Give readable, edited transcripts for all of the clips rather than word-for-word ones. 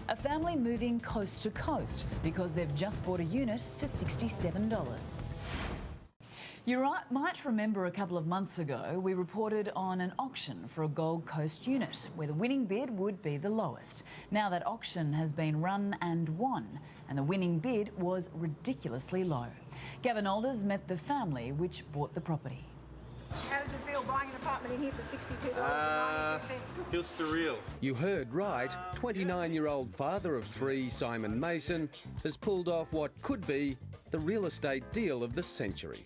A family moving coast to coast because they've just bought a unit for $67. You might remember a couple of months ago we reported on an auction for a Gold Coast unit where the winning bid would be the lowest. Now that auction has been run and won, and the winning bid was ridiculously low. Gavin Alders met the family which bought the property. How does it feel buying an apartment in here for $62.92? Feels surreal. You heard right. 29-year-old father of three, Simon Mason, has pulled off what could be the real estate deal of the century.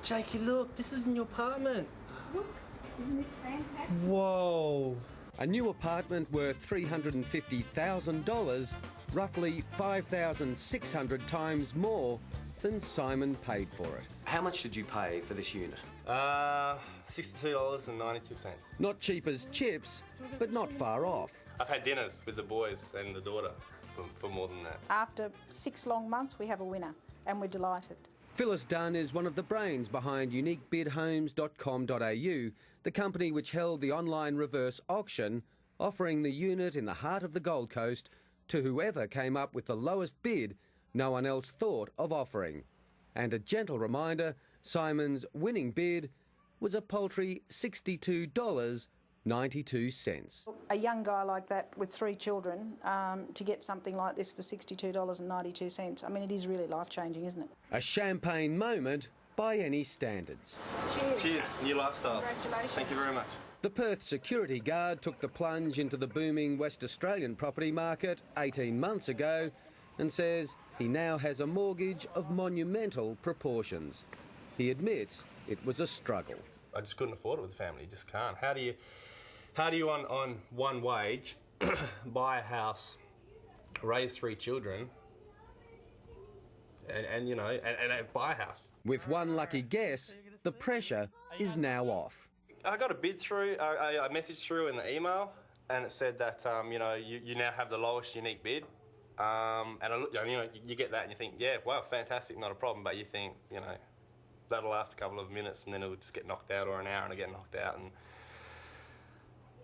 Jakey, look, this isn't your apartment. Look, isn't this fantastic? Whoa. A new apartment worth $350,000, roughly 5,600 times more than Simon paid for it. How much did you pay for this unit? $62.92. Not cheap as chips, but not far off. I've had dinners with the boys and the daughter for more than that. After 6 long months, we have a winner, and we're delighted. Phyllis Dunn is one of the brains behind uniquebidhomes.com.au, the company which held the online reverse auction, offering the unit in the heart of the Gold Coast to whoever came up with the lowest bid no one else thought of offering. And a gentle reminder, Simon's winning bid was a paltry $62.92. A young guy like that with 3 children, to get something like this for $62.92, I mean, it is really life-changing, isn't it? A champagne moment by any standards. Cheers. Cheers, new lifestyles. Congratulations. Thank you very much. The Perth security guard took the plunge into the booming West Australian property market 18 months ago and says he now has a mortgage of monumental proportions. He admits it was a struggle. I just couldn't afford it with the family. You just can't. How do you on one wage buy a house, raise 3 children, and buy a house? With one lucky guess, the pressure is now off. I got a bid through, a message through in the email, and it said that you now have the lowest unique bid. You get that and you think, yeah, wow, fantastic, not a problem. But you think, that'll last a couple of minutes and then it'll just get knocked out, or an hour and it'll get knocked out, and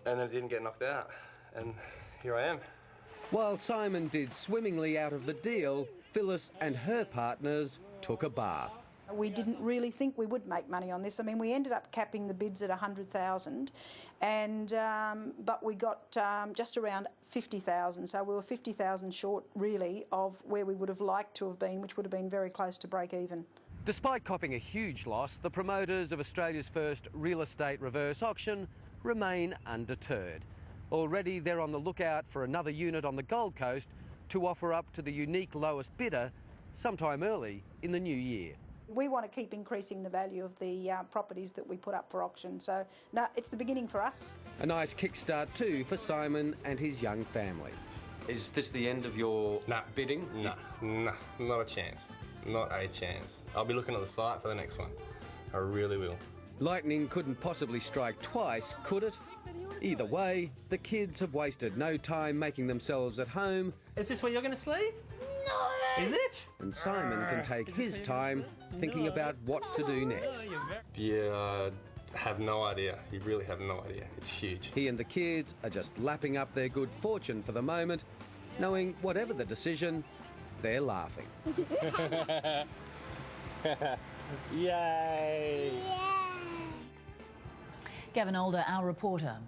then it didn't get knocked out, and here I am. While Simon did swimmingly out of the deal, Phyllis and her partners took a bath. We didn't really think we would make money on this. I mean, we ended up capping the bids at $100,000, but we got just around $50,000. So we were $50,000 short, really, of where we would have liked to have been, which would have been very close to break even. Despite copping a huge loss, the promoters of Australia's first real estate reverse auction remain undeterred. Already they're on the lookout for another unit on the Gold Coast to offer up to the unique lowest bidder sometime early in the new year. We want to keep increasing the value of the properties that we put up for auction. So, no, it's the beginning for us. A nice kickstart too for Simon and his young family. Is this the end of your bidding? Nah, not a chance. Not a chance. I'll be looking at the site for the next one. I really will. Lightning couldn't possibly strike twice, could it? Either way, the kids have wasted no time making themselves at home. Is this where you're going to sleep? No! Is it? And Simon can take his time thinking about what to do next. Yeah, have no idea. You really have no idea. It's huge. He and the kids are just lapping up their good fortune for the moment, knowing whatever the decision, they're laughing. Yay! Gavin Alder, our reporter.